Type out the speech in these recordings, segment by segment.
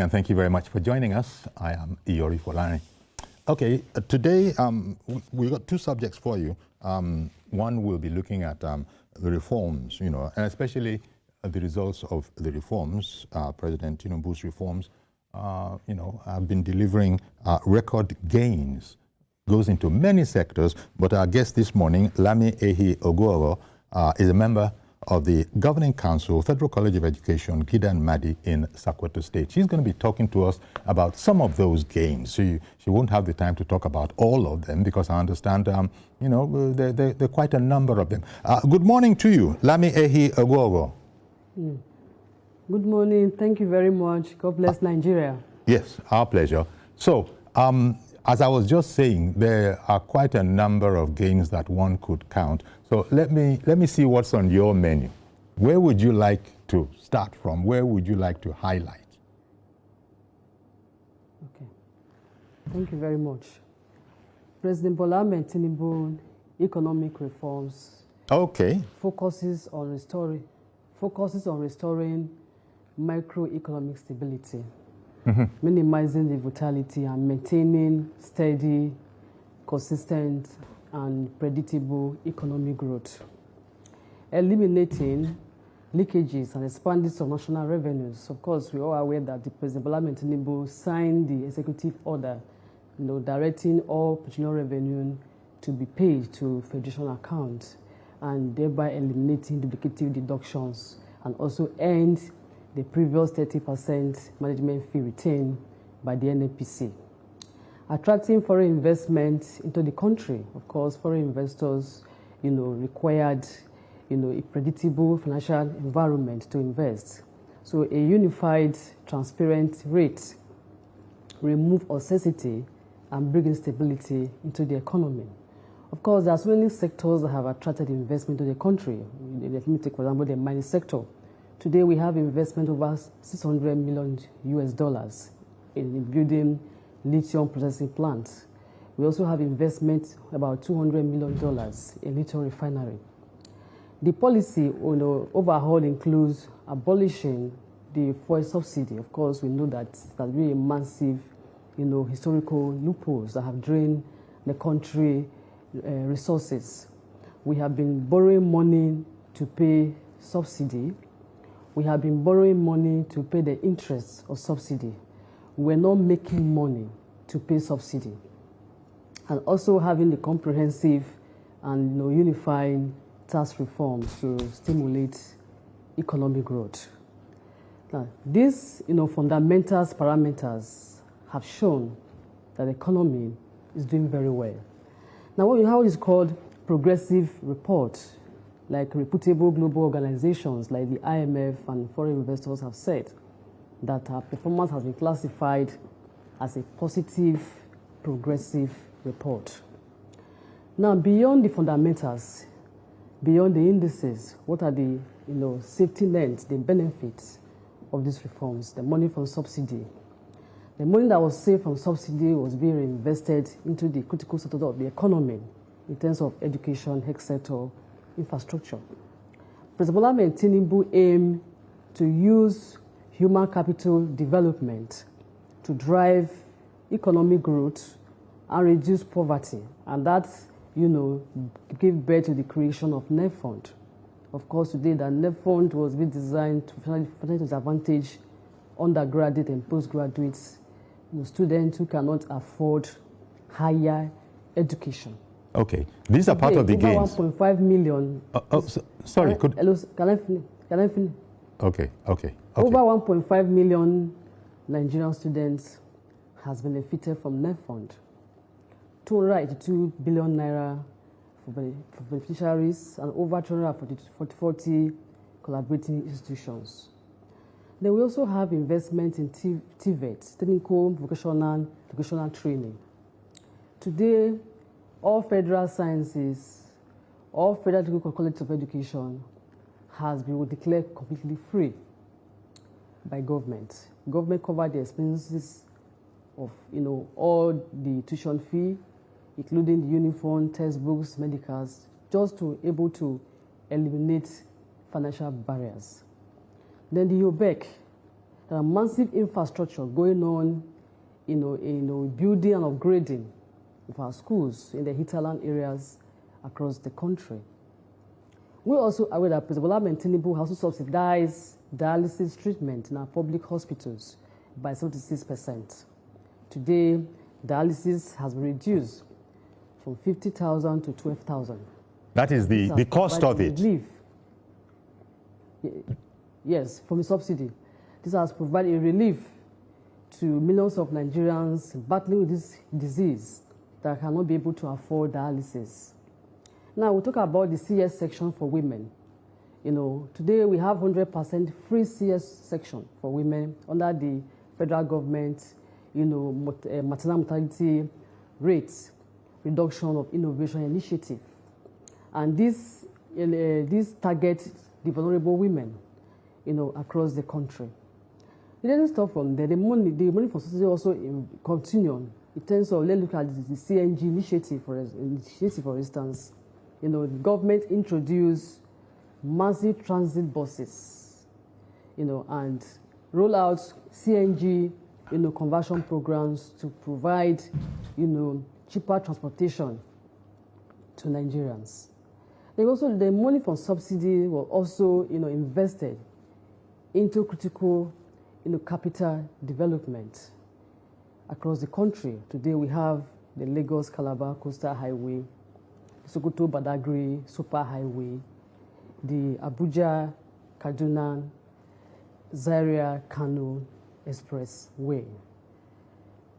And thank you very much for joining us. I am Iyori Folani. Okay, today we've got two subjects for you. One will be looking at the reforms, and especially the results of the reforms. President Tinubu's reforms, have been delivering record gains. Goes into many sectors, but our guest this morning, Lami Oguogho, is a member of the Governing Council, Federal College of Education, Gida and Madi in Sokoto State. She's going to be talking to us about some of those gains. She won't have the time to talk about all of them because I understand, there are quite a number of them. Good morning to you, Lami Oguogho. Good morning. Thank you very much. God bless Nigeria. Yes, our pleasure. So, as I was just saying, there are quite a number of gains that one could count. So let me see what's on your menu. Where would you like to start from? Where would you like to highlight? Okay. Thank you very much. President Bola Tinubu economic reforms. Okay. Focuses on restoring microeconomic stability. Minimizing the volatility and maintaining steady, consistent, and predictable economic growth. Eliminating leakages and expanding some national revenues. Of course, we are all aware that the President Bola Tinubu signed the executive order, directing all petroleum revenue to be paid to federation accounts, and thereby eliminating duplicative deductions, and also end the previous 30% management fee retained by the NNPC. Attracting foreign investment into the country. Of course, foreign investors, required, a predictable financial environment to invest. So a unified, transparent rate, remove uncertainty, and bring in stability into the economy. Of course, there are so many sectors that have attracted investment to the country. Let me take, for example, the mining sector. Today, we have investment over $600 million in building lithium processing plants. We also have investment about $200 million in lithium refinery. The policy overhaul includes abolishing the fuel subsidy. Of course, we know that there's been a massive, historical loopholes that have drained the country resources. We have been borrowing money to pay subsidy. We have been borrowing money to pay the interest of subsidy. We're not making money to pay subsidy. And also having the comprehensive and unifying tax reforms to stimulate economic growth. Now, these fundamentals, parameters have shown that the economy is doing very well. Now, how it is called progressive report, like reputable global organizations like the IMF and foreign investors have said that our performance has been classified as a positive, progressive report. Now, beyond the fundamentals, beyond the indices, what are the safety nets, the benefits of these reforms? The money from subsidy. The money that was saved from subsidy was being reinvested into the critical sector of the economy in terms of education, health sector, infrastructure. President Bola Tinubu aimed to use human capital development to drive economic growth and reduce poverty, and that, gave birth to the creation of NEF Fund. Of course, today the NEF Fund was being designed to financially disadvantage undergraduate and postgraduates, students who cannot afford higher education. Okay, these are part of the gains. 1.5 million. Sorry, can I finish? Okay. Over 1.5 million Nigerian students has benefited from NEF Fund. 282 billion naira for beneficiaries and over 240 collaborating institutions. Then we also have investment in TVET, technical vocational training. Today, all federal sciences, all federal technical colleges of education has been declared completely free by government. Government covered the expenses of all the tuition fee, including the uniform, textbooks, medicals, just to able to eliminate financial barriers. Then the UBEC, There are massive infrastructure going on, building and upgrading of our schools in the hinterland areas across the country. We're also aware that President Bola Tinubu has also subsidized dialysis treatment in our public hospitals by 76%. Today, dialysis has been reduced from 50,000 to 12,000. That is the cost of it? Relief. Yes, from a subsidy. This has provided a relief to millions of Nigerians battling with this disease that cannot be able to afford dialysis. Now, we'll talk about the CS section for women. Today we have 100% free CS section for women under the federal government, maternal mortality rates reduction of innovation initiative. And this targets the vulnerable women, across the country. It doesn't stop from there. The money for society also continue in terms of, let's look at the CNG initiative, for instance. The government introduced massive transit buses, and roll out CNG, conversion programs to provide, cheaper transportation to Nigerians. The money from subsidy was also, invested into critical, capital development across the country. Today we have the Lagos-Calabar Coastal Highway, Sokoto-Badagry Super Highway, the Abuja-Kaduna Zaria-Kano Expressway.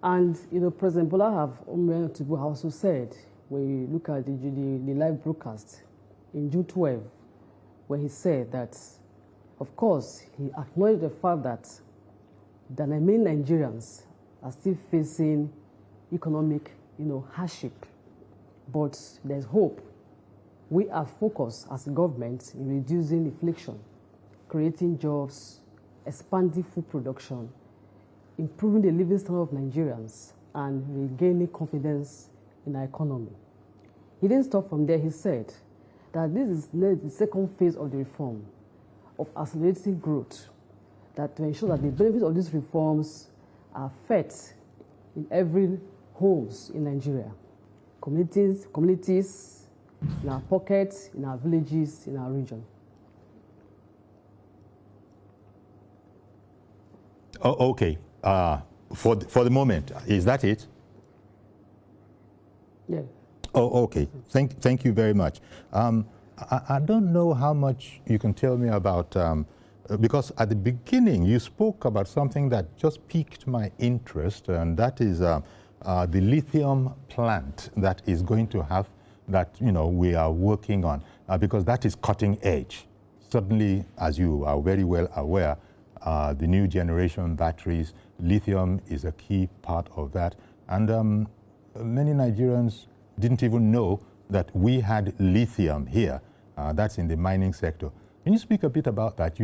And, President Bola Tinubu also said, when you look at the live broadcast in June 12, where he said that, of course, he acknowledged the fact that many Nigerians are still facing economic, hardship. But there's hope. We are focused as a government in reducing inflation, creating jobs, expanding food production, improving the living standard of Nigerians, and regaining confidence in our economy. He didn't stop from there. He said that this is the second phase of the reform, of accelerating growth, that to ensure that the benefits of these reforms are felt in every homes in Nigeria, communities, in our pockets, in our villages, in our region. Oh, okay. For the moment, is that it? Yeah. Oh, okay. Thank you very much. I don't know how much you can tell me about, because at the beginning you spoke about something that just piqued my interest, and that is the lithium plant that is going to have, that we are working on, because that is cutting edge. Certainly, as you are very well aware, the new generation batteries, lithium is a key part of that. And many Nigerians didn't even know that we had lithium here. That's in the mining sector. Can you speak a bit about that?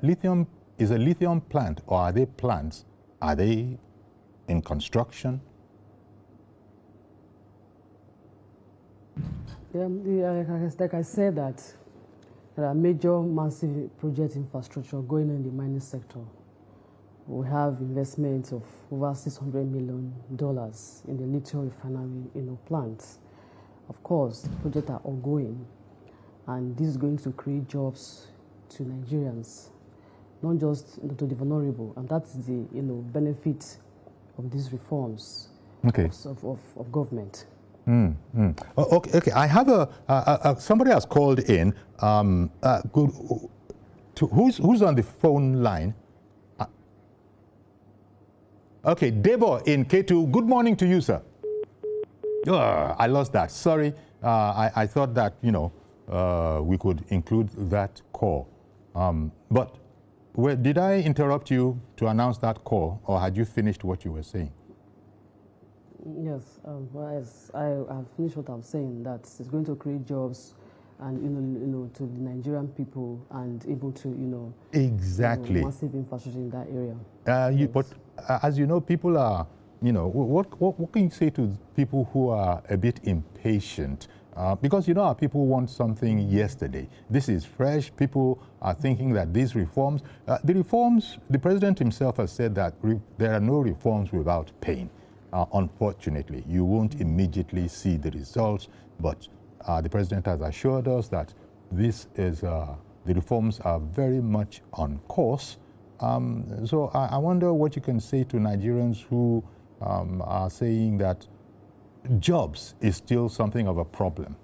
Lithium is a lithium plant, or are they plants? Are they in construction? Yeah, like I said, that there are major, massive project infrastructure going on in the mining sector. We have investments of over $600 million in the lithium refinery, plants. Of course, the projects are ongoing, and this is going to create jobs to Nigerians, not just to the vulnerable, and that's the benefit of these reforms of government. Okay. I have somebody has called in. Who's on the phone line? Okay, Debo in K2. Good morning to you, sir. I lost that. Sorry. I thought that we could include that call. But did I interrupt you to announce that call, or had you finished what you were saying? Yes, I have finished what I'm saying, that it's going to create jobs and, to the Nigerian people, and able to, exactly, massive infrastructure in that area. Yes. But as you know, people are, what can you say to people who are a bit impatient? Because, you know, our people want something yesterday. This is fresh. People are thinking that these reforms, the president himself has said that there are no reforms without pain. Unfortunately, you won't immediately see the results, but the president has assured us that this is, the reforms are very much on course. So I wonder what you can say to Nigerians who are saying that jobs is still something of a problem.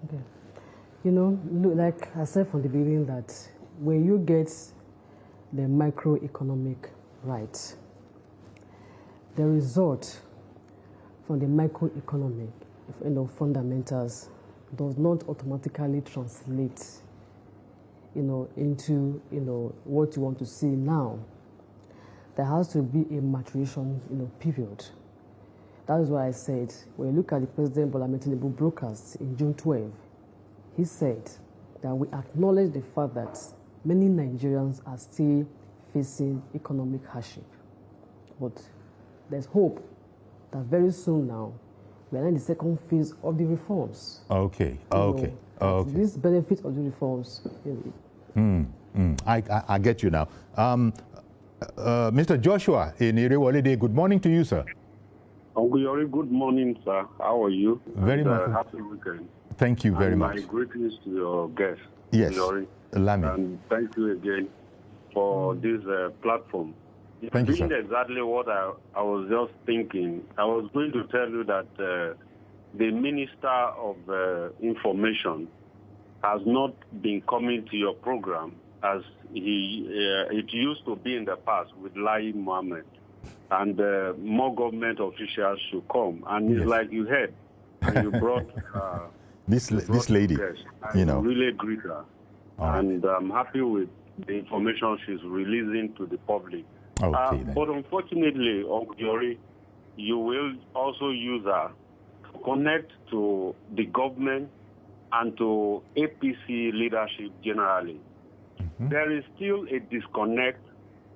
Okay. You know, look, like I said from the beginning, that when you get the microeconomic right, the result from the microeconomic, you know, fundamentals does not automatically translate, you know, into, you know, what you want to see now. There has to be a maturation, you know, period. That is why I said, when you look at the President Bola Tinubu broadcast in June 12, he said that we acknowledge the fact that many Nigerians are still facing economic hardship. But there's hope that very soon now, we are in the second phase of the reforms. Okay, okay, okay. This benefit of the reforms. I get you now. Mr. Joshua in Irewolide, good morning to you, sir. Oguogho, good morning, sir. How are you? Very much. Happy weekend. Thank you very much. My greetings to your guest, yes, Lami. And thank you again for this platform. Thank you, sir. Exactly what I was just thinking. I was going to tell you that the Minister of Information has not been coming to your program as it used to be in the past with Lami Mohammed, and more government officials should come. And it's like you heard, and you brought this lady. I really greet her, and I'm happy with the information she's releasing to the public. Okay, but unfortunately, Oguogho, you will also use her to connect to the government and to APC leadership generally. There is still a disconnect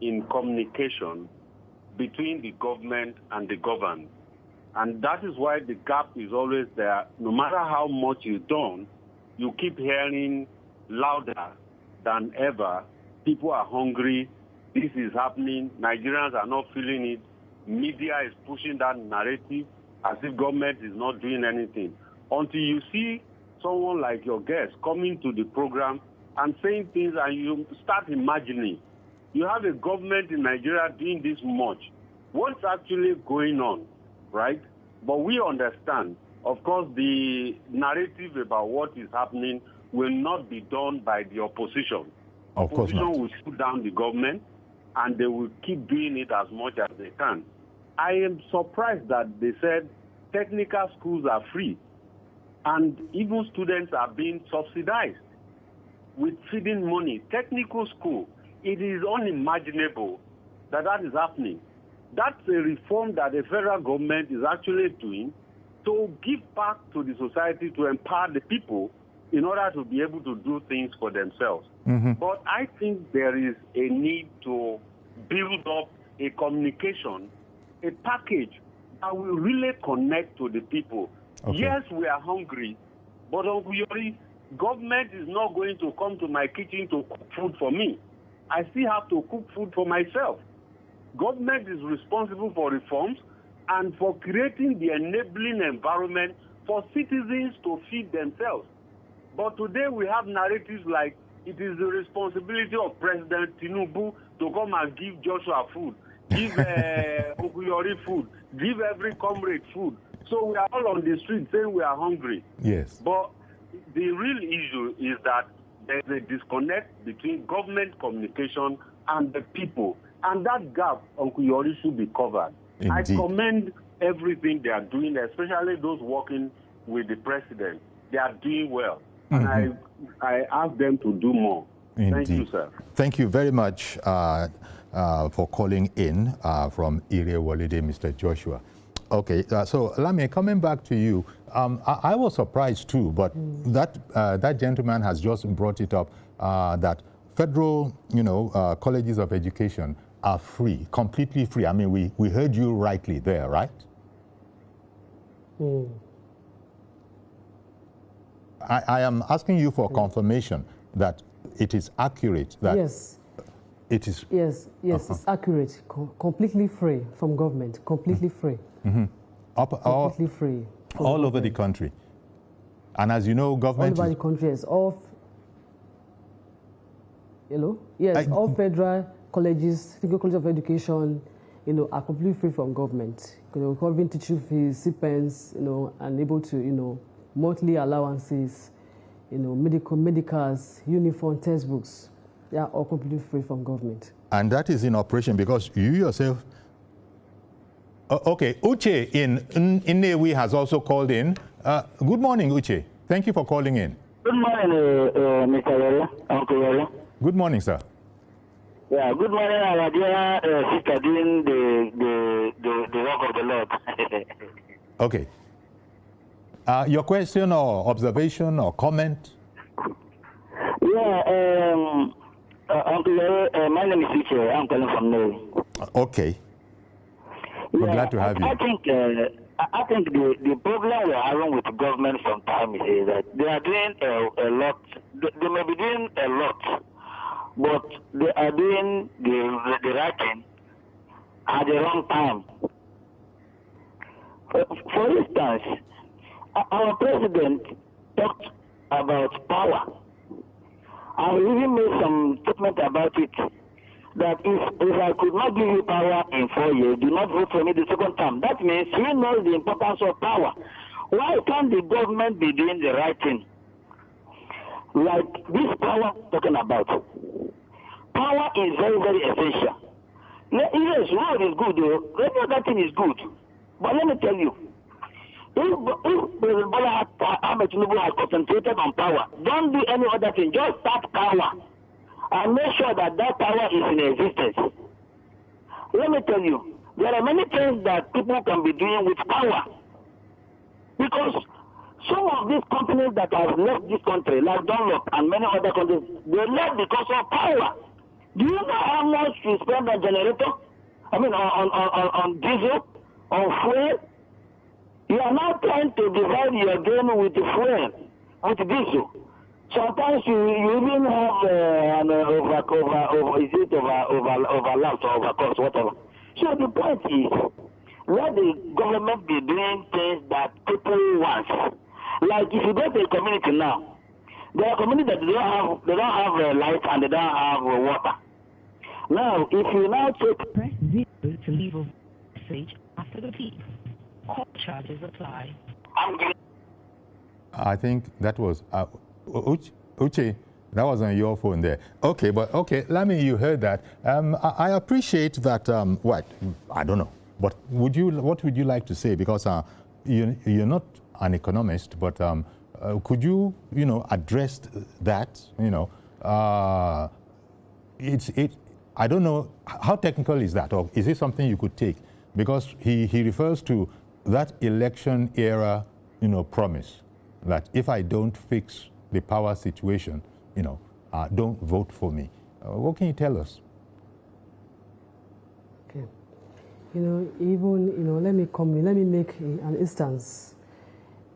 in communication between the government and the governed. And that is why the gap is always there. No matter how much is done, you keep hearing louder than ever. People are hungry. This is happening. Nigerians are not feeling it. Media is pushing that narrative as if government is not doing anything. Until you see someone like your guest coming to the program and saying things, and you start imagining, you have a government in Nigeria doing this much. What's actually going on, right? But we understand, of course, the narrative about what is happening will not be done by the opposition. Of course not. Opposition will shoot down the government, and they will keep doing it as much as they can. I am surprised that they said technical schools are free, and even students are being subsidized with feeding money. Technical school, it is unimaginable that that is happening. That's a reform that the federal government is actually doing to give back to the society, to empower the people in order to be able to do things for themselves. But I think there is a need to build up a communication, a package that will really connect to the people. Okay. Yes, we are hungry, but government is not going to come to my kitchen to cook food for me. I still have to cook food for myself. Government is responsible for reforms and for creating the enabling environment for citizens to feed themselves. But today we have narratives like it is the responsibility of President Tinubu to come and give Joshua food, give Oguogho food, give every comrade food. So we are all on the street saying we are hungry. Yes. But the real issue is that there's a disconnect between government communication and the people. And that gap, Oguogho, should be covered. Indeed. I commend everything they are doing, especially those working with the president. They are doing well. And I ask them to do more. Indeed. Thank you, sir. Thank you very much for calling in from Irewolide, Mr. Joshua. Okay, so Lami, coming back to you, I was surprised too, but that gentleman has just brought it up that federal, colleges of education are free, completely free. I mean, we heard you rightly there, right? I am asking you for confirmation that it is accurate. That yes. It is. Yes, it's accurate. Completely free from government. Completely free. Completely free. All over the country. And as you know, government. All over the country is off. Yes, all federal colleges, federal college of education, are completely free from government. Covering teaching fees, stipends, and able to, monthly allowances, medicals, uniform, textbooks. They are all completely free from government. And that is in operation because you yourself. Okay, Uche in Nnewi has also called in. Good morning, Uche. Thank you for calling in. Good morning, Mr. Yola, Uncle Yola. Good morning, sir. Yeah, good morning, our dear sister doing the work of the Lord. Okay. Your question or observation or comment? Yeah, Uncle Yola, my name is Uche. I'm calling from Nnewi. Okay. We're glad to have you. I think the problem we're having with the government sometimes is that they are doing a lot. They may be doing a lot, but they are doing the right thing at the wrong time. For instance, our president talked about power. I even made some statement about it. That if I could not give you power in 4 years, do not vote for me the second time. That means he knows the importance of power. Why can't the government be doing the right thing? Like this power I'm talking about. Power is very, very essential. Yes, road is good, though. Every other thing is good. But let me tell you, if President Bola Tinubu has concentrated on power, don't do any other thing. Just start power. And make sure that power is in existence. Let me tell you, there are many things that people can be doing with power. Because some of these companies that have left this country, like Dunlop and many other countries, they left because of power. Do you know how much you spend on generator? I mean, on diesel, on fuel? You are now trying to divide your gain with fuel, with diesel. Sometimes you even have an overlap or overcost, whatever. So the point is, let the government be doing things that people want. Like if you go to a community now, there are communities that they don't have light and they don't have water. Now, if you now take press 0 to leave a message after the beep. Call charges apply. I think that was. Uche, that was on your phone there. Okay, but okay, Lami, you heard that. I appreciate that. What? I don't know. But what would you like to say? Because you're not an economist, but could you, address that? I don't know how technical is that, or is it something you could take? Because he refers to that election era, promise that if I don't fix the power situation, don't vote for me. What can you tell us? Okay. Let me make an instance.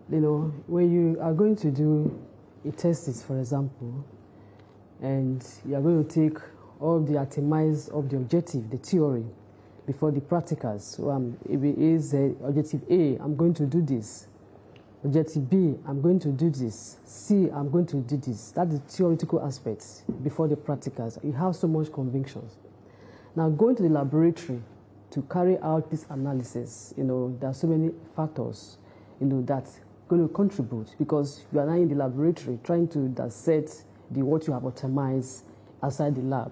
When you are going to do a test, for example, and you are going to take all the itemize of the objective, the theory, before the practicals. So if it is objective A, I'm going to do this. Objective B, I'm going to do this. C, I'm going to do this. That's the theoretical aspects before the practicals. You have so much convictions. Now, going to the laboratory to carry out this analysis, there are so many factors, that's going to contribute because you are now in the laboratory trying to dissect what you have optimized outside the lab.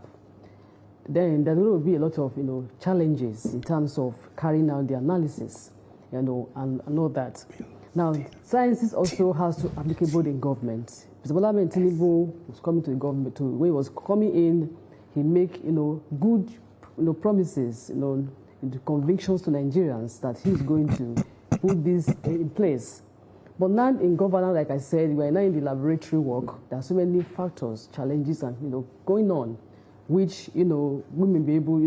Then there will be a lot of, challenges in terms of carrying out the analysis, and all that. Now, sciences also has to applicable in government. President Bola Tinubu was coming to the government. When he was coming in, he make good promises, into convictions to Nigerians that he's going to put this in place. But now in governance, like I said, we are now in the laboratory work. There are so many factors, challenges, and going on, which we may be able,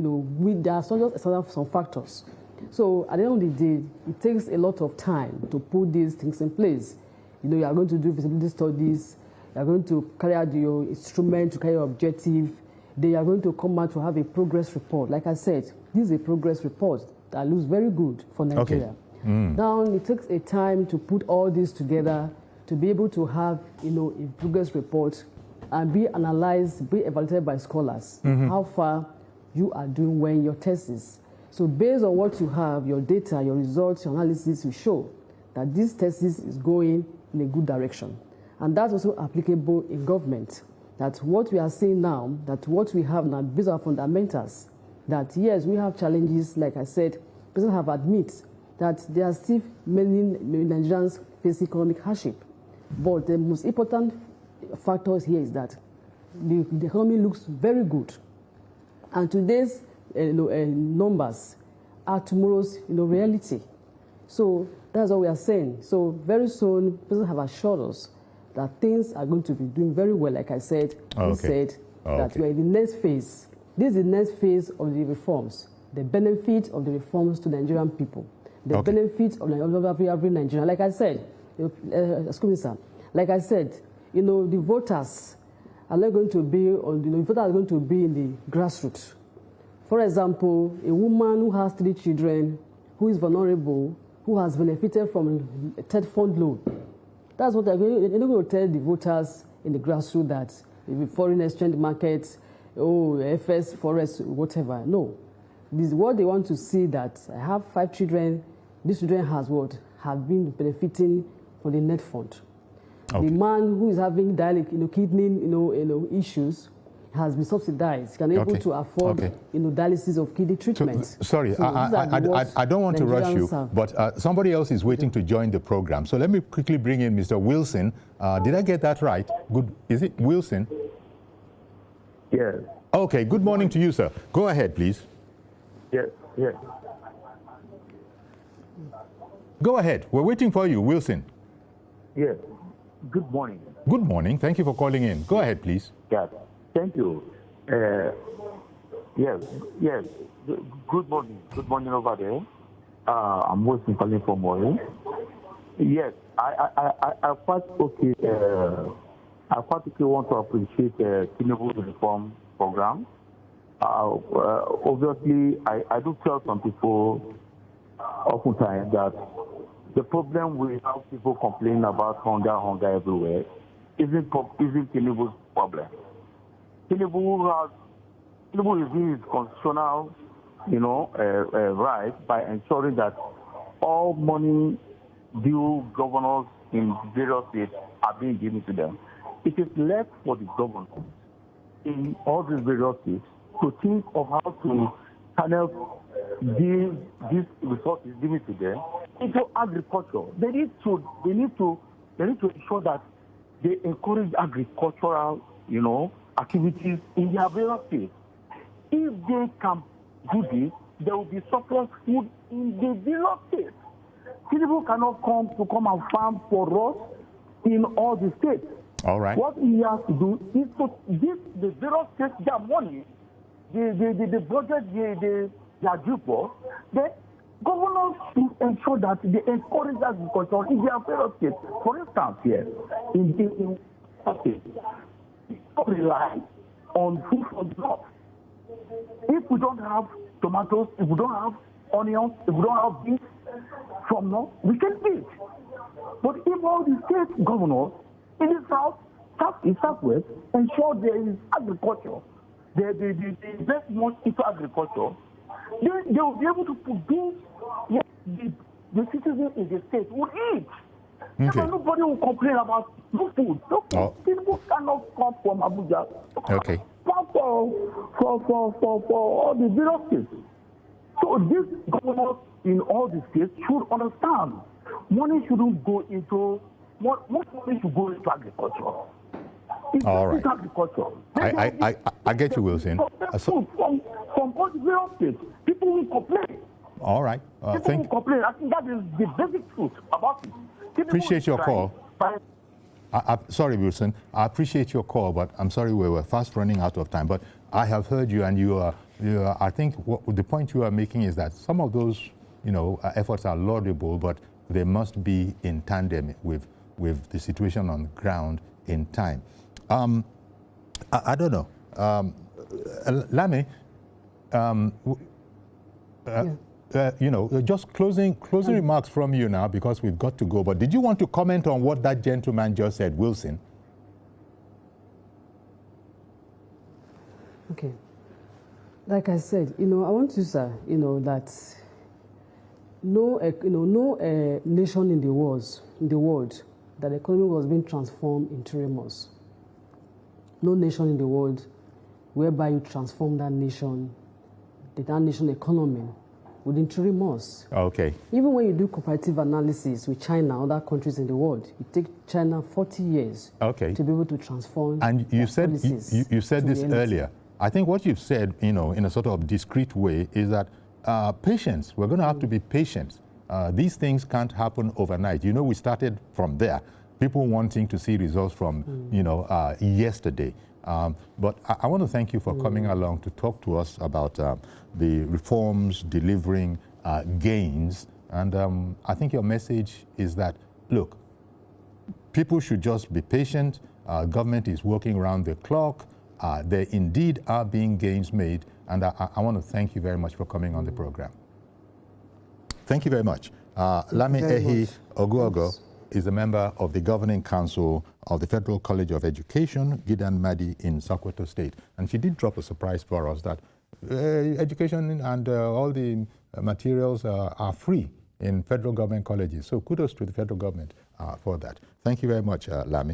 there are some factors So at the end of the day, it takes a lot of time to put these things in place. You know, you are going to do feasibility studies, you are going to carry out your instrument to carry your objective, then you are going to come out to have a progress report. Like I said, this is a progress report that looks very good for Nigeria. Okay. Now, it takes a time to put all this together to be able to have, you know, a progress report and be analyzed, be evaluated by scholars, how far you are doing when your thesis. So based on what you have, your data, your results, your analysis will show that this thesis is going in a good direction. And that's also applicable in government, that what we are seeing now, that what we have now, based on fundamentals, that yes, we have challenges, like I said, people have admit that there are still many Nigerians face economic hardship. But the most important factors here is that the economy looks very good. And today's numbers are tomorrow's reality. So that's what we are saying. So very soon, people have assured us that things are going to be doing very well. Like I said, he said that we are in the next phase. This is the next phase of the reforms, the benefit of the reforms to Nigerian people, the benefit of every Nigerian. Like I said, excuse me, sir. Like I said, the voters are not going to be the voters are going to be in the grassroots. For example, a woman who has 3 children, who is vulnerable, who has benefited from a third fund loan. That's what they're going to tell the voters in the grassroots, that if the foreign exchange market, FS, forest, whatever. No. This is what they want to see, that I have 5 children, these children have been benefiting from the net fund. The man who is having kidney issues has been subsidized, can able to afford dialysis of kidney treatment. Sorry, I don't want to rush you, but somebody else is waiting to join the program. So let me quickly bring in Mr. Wilson. Did I get that right? Good. Is it Wilson? Yes. Okay, good morning to you, sir. Go ahead, please. Yes, yes. Go ahead. We're waiting for you, Wilson. Yes. Good morning. Good morning. Thank you for calling in. Go ahead, please. Yes. Thank you. Yes. Good morning. Good morning over there. I'm Wilson calling from Moyo. Yes. I quite want to appreciate Tinubu's reform program. Obviously, I do tell some people oftentimes that the problem we have people complaining about hunger everywhere isn't Tinubu's problem. Tinubu is doing his constitutional, right by ensuring that all money due governors in various states are being given to them. It is left for the governors in all these various states to think of how to channel these resources given to them into agriculture. They need to ensure that they encourage agricultural, activities in their various states. If they can do this, there will be surplus food in the various states. People cannot come and farm for us in all the states. All right. What he has to do is to give the various states their money, the budget they are due for. The governors should ensure that they encourage agriculture in their various states. For instance, here in states, we rely on food from the north. If we don't have tomatoes, if we don't have onions, if we don't have beef from north, we can eat. But if all the state governors in the south, southeast, southwest ensure there is agriculture, they invest much into agriculture, then they will be able to produce what the citizens in the state will eat. Okay. Nobody will complain about no food. No food. People cannot come from Abuja. Okay. Come for all the various states. So these governors in all the states should understand money shouldn't go into money should go into agriculture. All right. Agriculture. I get you, Wilson. From all the various states, people will complain. All right. People will complain. I think that is the basic truth about it. Appreciate your call. Sorry, Wilson. I appreciate your call, but I'm sorry we were fast running out of time. But I have heard you, and I think the point you are making is that some of those efforts are laudable, but they must be in tandem with the situation on the ground in time. I don't know. Lami, just closing remarks from you now, because we've got to go. But did you want to comment on what that gentleman just said, Wilson? Okay. Like I said, I want to say, that no nation in the world that the economy was being transformed in 3 months. No nation in the world whereby you transform that nation economy within 3 months. Okay. Even when you do comparative analysis with China and other countries in the world, it takes China 40 years to be able to transform. And you said this earlier. I think what you've said, in a sort of discreet way, is that patience. We're going to have to be patient. These things can't happen overnight. We started from there. People wanting to see results from, yesterday. But I want to thank you for coming along to talk to us about the reforms delivering gains. And I think your message is that, look, people should just be patient. Government is working around the clock. There indeed are being gains made. And I want to thank you very much for coming on the program. Thank you very much. Lami Oguogho is a member of the Governing Council of the Federal College of Education, Gidan Madi in Sokoto State. And she did drop a surprise for us that education and all the materials are free in federal government colleges. So kudos to the federal government for that. Thank you very much, Lami.